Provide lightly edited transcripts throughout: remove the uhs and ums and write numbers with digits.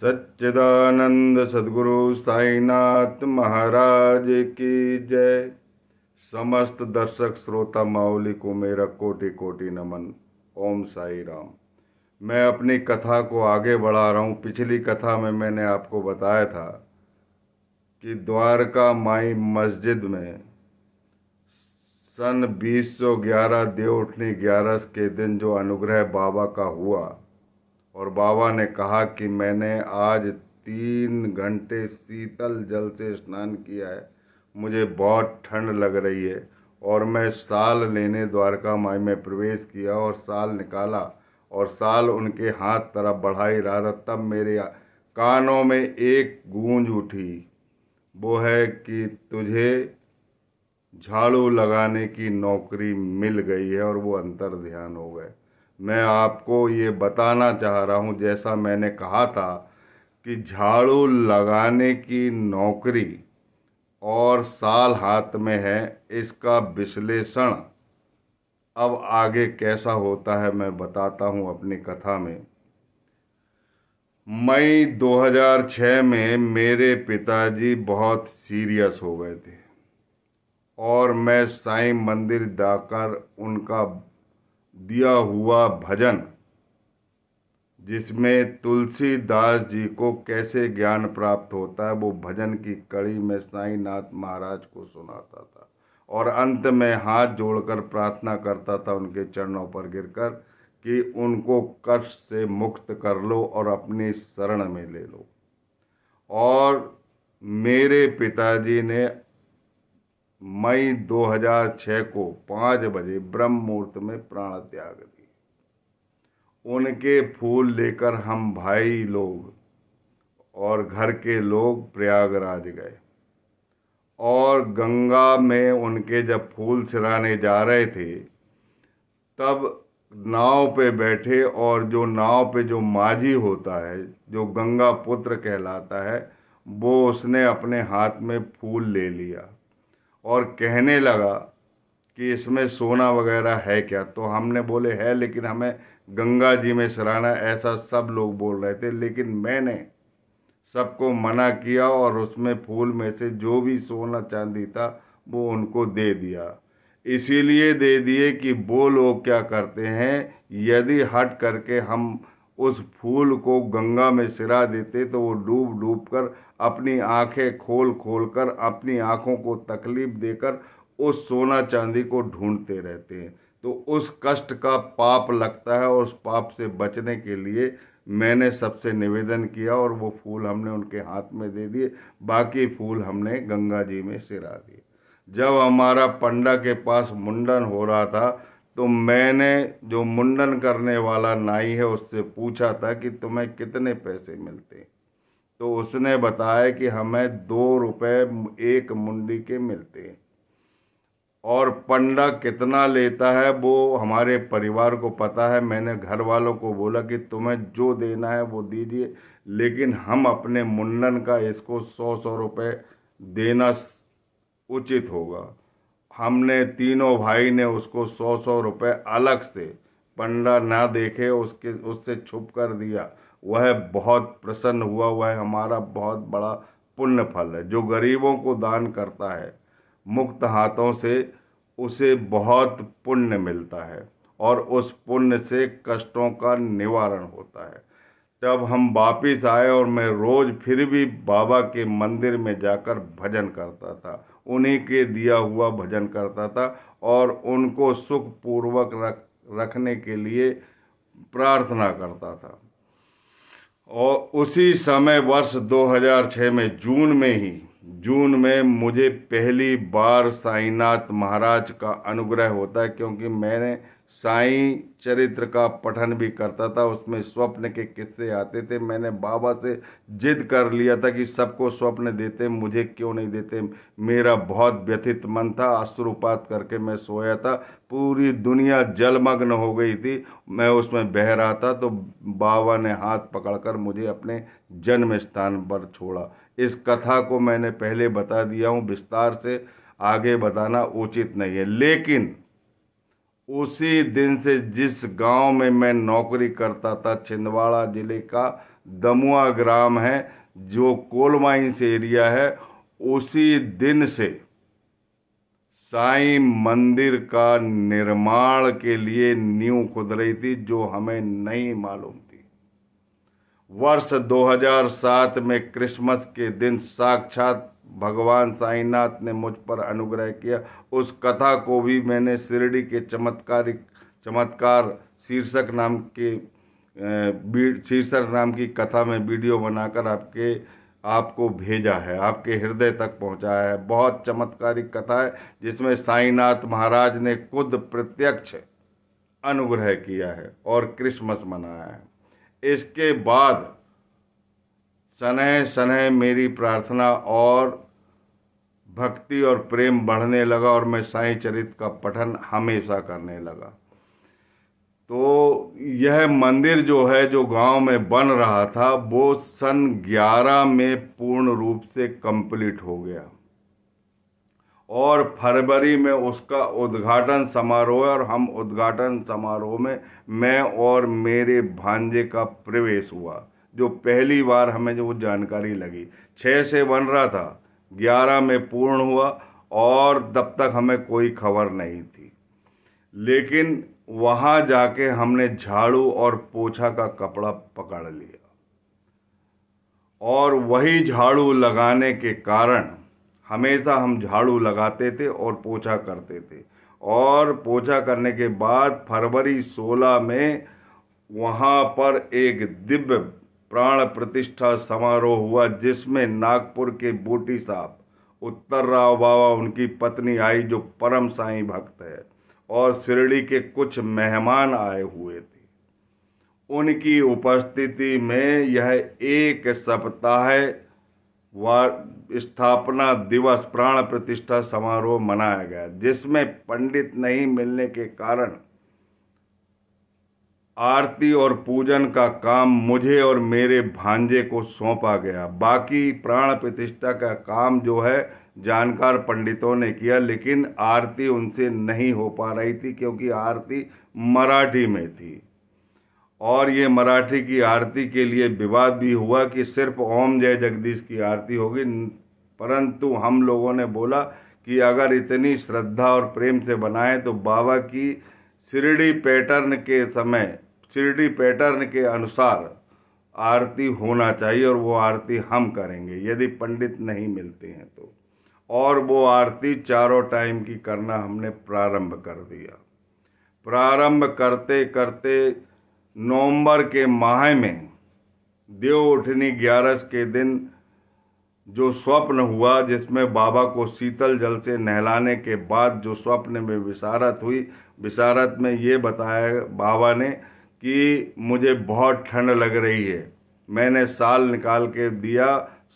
सच्चिदानंद सद्गुरु साईनाथ महाराज की जय। समस्त दर्शक श्रोता माउली को मेरा कोटि कोटि नमन। ओम साई राम। मैं अपनी कथा को आगे बढ़ा रहा हूँ। पिछली कथा में मैंने आपको बताया था कि द्वारका माई मस्जिद में सन 2011 देवउठनी 11 के दिन जो अनुग्रह बाबा का हुआ और बाबा ने कहा कि मैंने आज 3 घंटे शीतल जल से स्नान किया है, मुझे बहुत ठंड लग रही है और मैं साल लेने द्वारका माई में प्रवेश किया और साल निकाला और साल उनके हाथ तरफ बढ़ाई रहा था। तब मेरे कानों में एक गूंज उठी, वो है कि तुझे झाड़ू लगाने की नौकरी मिल गई है, और वो अंतर ध्यान हो गए। मैं आपको ये बताना चाह रहा हूँ, जैसा मैंने कहा था कि झाड़ू लगाने की नौकरी और साल हाथ में है, इसका विश्लेषण अब आगे कैसा होता है मैं बताता हूँ अपनी कथा में। मई 2006 में मेरे पिताजी बहुत सीरियस हो गए थे और मैं साईं मंदिर जाकर उनका दिया हुआ भजन, जिसमें तुलसीदास जी को कैसे ज्ञान प्राप्त होता है, वो भजन की कड़ी में साईनाथ महाराज को सुनाता था और अंत में हाथ जोड़कर प्रार्थना करता था उनके चरणों पर गिरकर कि उनको कष्ट से मुक्त कर लो और अपनी शरण में ले लो। और मेरे पिताजी ने मई 2006 को 5 बजे ब्रह्म मुहूर्त में प्राण त्याग दिए। उनके फूल लेकर हम भाई लोग और घर के लोग प्रयागराज गए और गंगा में उनके जब फूल सिराने जा रहे थे तब नाव पे बैठे, और जो नाव पे जो माझी होता है, जो गंगा पुत्र कहलाता है, वो उसने अपने हाथ में फूल ले लिया और कहने लगा कि इसमें सोना वगैरह है क्या। तो हमने बोले है, लेकिन हमें गंगा जी में सिराना, ऐसा सब लोग बोल रहे थे। लेकिन मैंने सबको मना किया और उसमें फूल में से जो भी सोना चांदी था वो उनको दे दिया। इसीलिए दे दिए कि वो लोग क्या करते हैं, यदि हट करके हम उस फूल को गंगा में सिरा देते तो वो डूब डूब कर अपनी आंखें खोल खोल कर अपनी आंखों को तकलीफ देकर उस सोना चांदी को ढूंढते रहते हैं, तो उस कष्ट का पाप लगता है। और उस पाप से बचने के लिए मैंने सबसे निवेदन किया और वो फूल हमने उनके हाथ में दे दिए, बाकी फूल हमने गंगा जी में सिरा दिए। जब हमारा पंडा के पास मुंडन हो रहा था तो मैंने जो मुंडन करने वाला नाई है उससे पूछा था कि तुम्हें कितने पैसे मिलते हैं, तो उसने बताया कि हमें 2 रुपये एक मुंडी के मिलते हैं, और पंडा कितना लेता है वो हमारे परिवार को पता है। मैंने घर वालों को बोला कि तुम्हें जो देना है वो दीजिए, लेकिन हम अपने मुंडन का इसको 100 रुपये देना उचित होगा। हमने तीनों भाई ने उसको 100 रुपये अलग से, पंडा ना देखे, उससे छुप कर दिया। वह बहुत प्रसन्न हुआ। वह हमारा बहुत बड़ा पुण्य फल है। जो गरीबों को दान करता है मुक्त हाथों से, उसे बहुत पुण्य मिलता है और उस पुण्य से कष्टों का निवारण होता है। तब हम वापिस आए और मैं रोज फिर भी बाबा के मंदिर में जाकर भजन करता था, उन्हीं के दिया हुआ भजन करता था और उनको सुखपूर्वक रखने के लिए प्रार्थना करता था। और उसी समय वर्ष 2006 में जून में मुझे पहली बार साईनाथ महाराज का अनुग्रह होता है, क्योंकि मैंने साईं चरित्र का पठन भी करता था। उसमें स्वप्न के किस्से आते थे। मैंने बाबा से जिद कर लिया था कि सबको स्वप्न देते, मुझे क्यों नहीं देते। मेरा बहुत व्यथित मन था, अश्रुपात करके मैं सोया था। पूरी दुनिया जलमग्न हो गई थी, मैं उसमें बह रहा था, तो बाबा ने हाथ पकड़कर मुझे अपने जन्म स्थान पर छोड़ा। इस कथा को मैंने पहले बता दिया हूँ, विस्तार से आगे बताना उचित नहीं है। लेकिन उसी दिन से जिस गांव में मैं नौकरी करता था, छिंदवाड़ा जिले का दमुआ ग्राम है जो कोल माइंस एरिया है, उसी दिन से साईं मंदिर का निर्माण के लिए नींव खुद रही थी, जो हमें नहीं मालूम थी। वर्ष 2007 में क्रिसमस के दिन साक्षात भगवान साईनाथ ने मुझ पर अनुग्रह किया। उस कथा को भी मैंने शिरडी के चमत्कार शीर्षक नाम की कथा में वीडियो बनाकर आपको भेजा है, आपके हृदय तक पहुंचाया है। बहुत चमत्कारिक कथा है जिसमें साईनाथ महाराज ने खुद प्रत्यक्ष अनुग्रह किया है और क्रिसमस मनाया है। इसके बाद सनह सनह मेरी प्रार्थना और भक्ति और प्रेम बढ़ने लगा और मैं साईं चरित का पठन हमेशा करने लगा। तो यह मंदिर जो है, जो गांव में बन रहा था, वो सन 11 में पूर्ण रूप से कंप्लीट हो गया और फरवरी में उसका उद्घाटन समारोह, और हम उद्घाटन समारोह में मैं और मेरे भांजे का प्रवेश हुआ, जो पहली बार हमें जो जानकारी लगी। 6 से बन रहा था, 11 में पूर्ण हुआ और तब तक हमें कोई खबर नहीं थी। लेकिन वहाँ जाके हमने झाड़ू और पोछा का कपड़ा पकड़ लिया और वही झाड़ू लगाने के कारण हमेशा हम झाड़ू लगाते थे और पोछा करते थे। और पोछा करने के बाद फरवरी 16 में वहाँ पर एक दिव्य प्राण प्रतिष्ठा समारोह हुआ, जिसमें नागपुर के बूटी साहब उत्तर राव बाबा, उनकी पत्नी आई जो परम साईं भक्त है, और शिरडी के कुछ मेहमान आए हुए थे। उनकी उपस्थिति में यह एक सप्ताह स्थापना दिवस प्राण प्रतिष्ठा समारोह मनाया गया, जिसमें पंडित नहीं मिलने के कारण आरती और पूजन का काम मुझे और मेरे भांजे को सौंपा गया। बाकी प्राण प्रतिष्ठा का काम जो है जानकार पंडितों ने किया, लेकिन आरती उनसे नहीं हो पा रही थी क्योंकि आरती मराठी में थी और ये मराठी की आरती के लिए विवाद भी हुआ कि सिर्फ ओम जय जगदीश की आरती होगी। परंतु हम लोगों ने बोला कि अगर इतनी श्रद्धा और प्रेम से बनाए तो बाबा की शिरडी पैटर्न के अनुसार आरती होना चाहिए और वो आरती हम करेंगे यदि पंडित नहीं मिलते हैं तो। और वो आरती चारों टाइम की करना हमने प्रारंभ कर दिया। प्रारंभ करते करते नवंबर के माह में देव उठनी 11 के दिन जो स्वप्न हुआ, जिसमें बाबा को शीतल जल से नहलाने के बाद जो स्वप्न में विशारत हुई, विशारत में ये बताया बाबा ने कि मुझे बहुत ठंड लग रही है। मैंने शाल निकाल के दिया,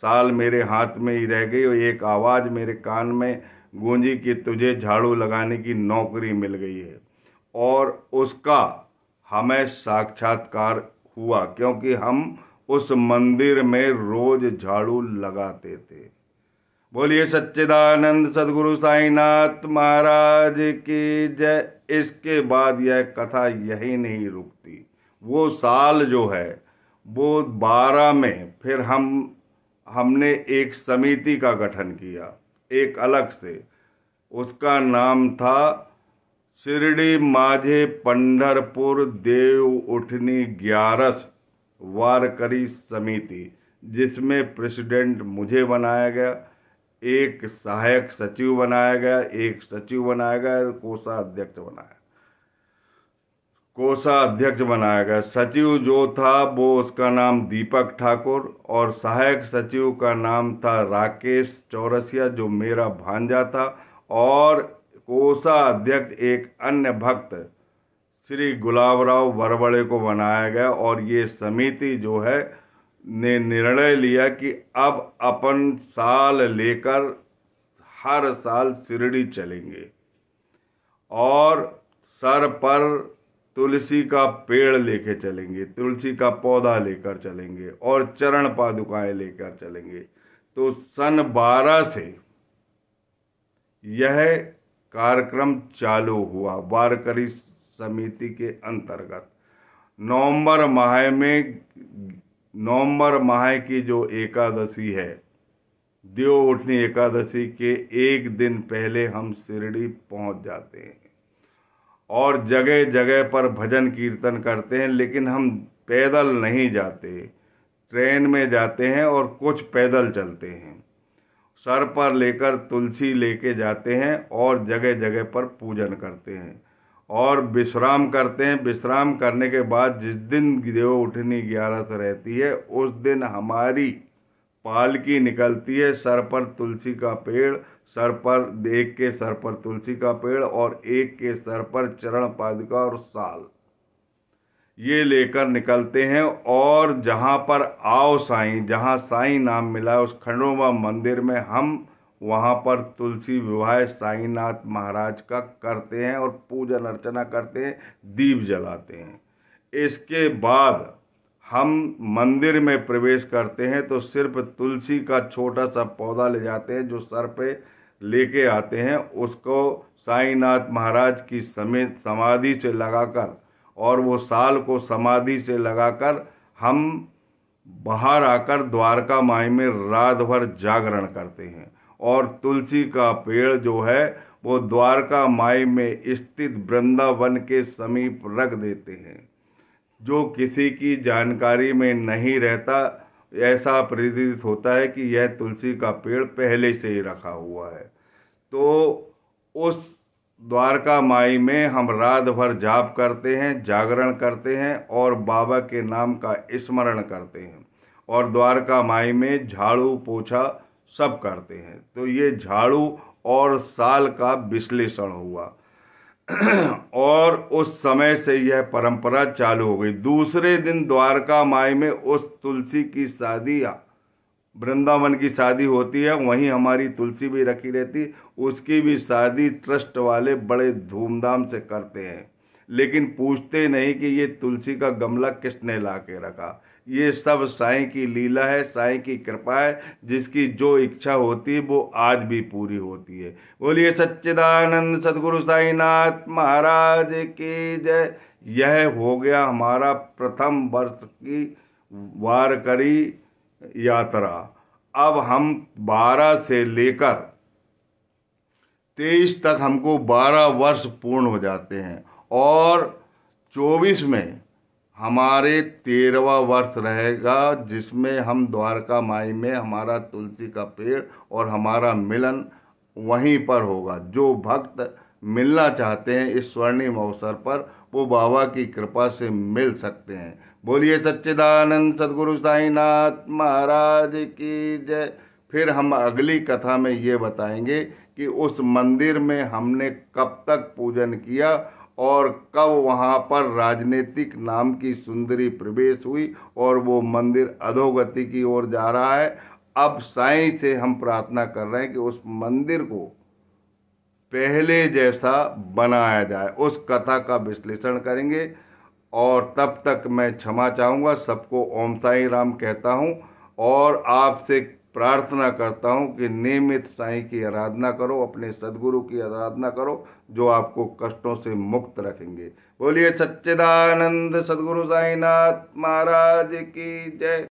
शाल मेरे हाथ में ही रह गई और एक आवाज़ मेरे कान में गूंजी कि तुझे झाड़ू लगाने की नौकरी मिल गई है। और उसका हमें साक्षात्कार हुआ क्योंकि हम उस मंदिर में रोज झाड़ू लगाते थे। बोलिए सच्चिदानंद सदगुरु साईनाथ महाराज की जय। इसके बाद यह कथा यही नहीं रुकती। वो साल जो है वो 12 में फिर हमने एक समिति का गठन किया, एक अलग से। उसका नाम था शिरडी माझे पंढरपुर देव उठनी 11 वारकरी समिति, जिसमें प्रेसिडेंट मुझे बनाया गया, एक सहायक सचिव बनाया गया, एक सचिव बनाया गया और कोषाध्यक्ष बनाया गया। सचिव जो था वो उसका नाम दीपक ठाकुर और सहायक सचिव का नाम था राकेश चौरसिया जो मेरा भांजा था, और कोषाध्यक्ष एक अन्य भक्त श्री गुलाबराव बरबड़े को बनाया गया। और ये समिति जो है ने निर्णय लिया कि अब अपन साल लेकर हर साल शिरडी चलेंगे और सर पर तुलसी का पेड़ लेके चलेंगे, तुलसी का पौधा लेकर चलेंगे और चरण पादुकाएं लेकर चलेंगे। तो सन 12 से यह कार्यक्रम चालू हुआ वारकरी समिति के अंतर्गत। नवंबर माह में नवंबर माह की जो एकादशी है, देव उठनी एकादशी के एक दिन पहले हम शिरडी पहुंच जाते हैं और जगह जगह पर भजन कीर्तन करते हैं। लेकिन हम पैदल नहीं जाते, ट्रेन में जाते हैं और कुछ पैदल चलते हैं। सर पर लेकर तुलसी लेके जाते हैं और जगह जगह पर पूजन करते हैं और विश्राम करते हैं। विश्राम करने के बाद जिस दिन देव उठनी 11 रहती है, उस दिन हमारी पालकी निकलती है। सर पर तुलसी का पेड़, सर पर एक के सर पर तुलसी का पेड़ और एक के सर पर चरण पादुका और साल, ये लेकर निकलते हैं। और जहाँ पर आओ साईं, जहाँ साईं नाम मिला है उस खंडोबा मंदिर में हम वहाँ पर तुलसी विवाह साईनाथ महाराज का करते हैं और पूजन अर्चना करते हैं, दीप जलाते हैं। इसके बाद हम मंदिर में प्रवेश करते हैं तो सिर्फ तुलसी का छोटा सा पौधा ले जाते हैं, जो सर पे लेके आते हैं, उसको साईनाथ महाराज की समेत समाधि से लगाकर और वो साल को समाधि से लगाकर हम बाहर आकर द्वारका माई में रात भर जागरण करते हैं। और तुलसी का पेड़ जो है वो द्वारका माई में स्थित वृंदावन के समीप रख देते हैं। जो किसी की जानकारी में नहीं रहता, ऐसा प्रतीत होता है कि यह तुलसी का पेड़ पहले से ही रखा हुआ है। तो उस द्वारका माई में हम रात भर जाप करते हैं, जागरण करते हैं और बाबा के नाम का स्मरण करते हैं और द्वारका माई में झाड़ू पोछा सब करते हैं। तो ये झाड़ू और साल का विश्लेषण हुआ और उस समय से यह परंपरा चालू हो गई। दूसरे दिन द्वारका माई में उस तुलसी की शादी, वृंदावन की शादी होती है, वहीं हमारी तुलसी भी रखी रहती, उसकी भी शादी ट्रस्ट वाले बड़े धूमधाम से करते हैं। लेकिन पूछते नहीं कि ये तुलसी का गमला किसने ला के रखा। ये सब साईं की लीला है, साईं की कृपा है। जिसकी जो इच्छा होती है वो आज भी पूरी होती है। बोलिए सच्चिदानंद सदगुरु साईनाथ महाराज की जय। यह हो गया हमारा प्रथम वर्ष की वारकरी यात्रा। अब हम 12 से लेकर 23 तक हमको 12 वर्ष पूर्ण हो जाते हैं और 24 में हमारे 13वां वर्ष रहेगा, जिसमें हम द्वारका माई में हमारा तुलसी का पेड़ और हमारा मिलन वहीं पर होगा। जो भक्त मिलना चाहते हैं इस स्वर्णिम अवसर पर, वो बाबा की कृपा से मिल सकते हैं। बोलिए सच्चिदानंद सदगुरु साईनाथ महाराज की जय। फिर हम अगली कथा में ये बताएंगे कि उस मंदिर में हमने कब तक पूजन किया और कब वहाँ पर राजनीतिक नाम की सुंदरी प्रवेश हुई और वो मंदिर अधोगति की ओर जा रहा है। अब साईं से हम प्रार्थना कर रहे हैं कि उस मंदिर को पहले जैसा बनाया जाए। उस कथा का विश्लेषण करेंगे और तब तक मैं क्षमा चाहूँगा। सबको ओम साई राम कहता हूँ और आपसे प्रार्थना करता हूँ कि नियमित साईं की आराधना करो, अपने सदगुरु की आराधना करो, जो आपको कष्टों से मुक्त रखेंगे। बोलिए सच्चिदानंद सदगुरु साईनाथ महाराज की जय।